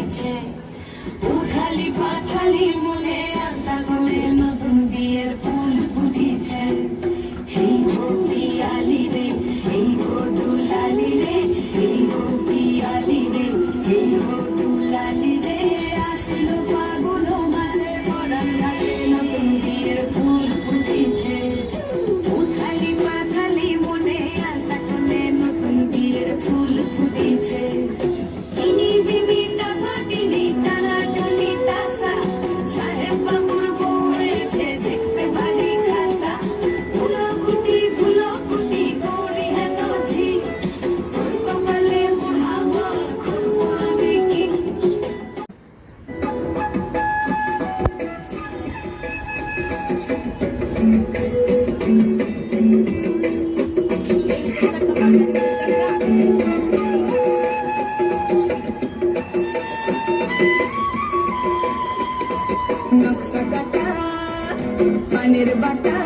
ফুটেছে। উথালি পাথালি মনে আলতা করে নতুন বিয়ের ফুল ফুটেছে। এই গো পিয়ালি রে, এই গো দুলালি রে, এই গো পিয়ালি রে, এই গো দুলালি রে। আসলো ফাগুন মাসে পরাণ ঘাটে নতুন বিয়ের ফুল ফুটেছে। উথালি পাথালি মনে আলতা করে নতুন বিয়ের ফুল ফুটেছে। ইনি বিনি টাকা দিনি টানা টুনি তাসা, সাহেব বাবুর বউ এসে দেখতে বাড়ি খাসা। ধুলো কুটি গৌরী হেন ঝি, তোর কপালে বুড়াবো খুলবো আমি কি। নকশা কাটা পানের বাটা।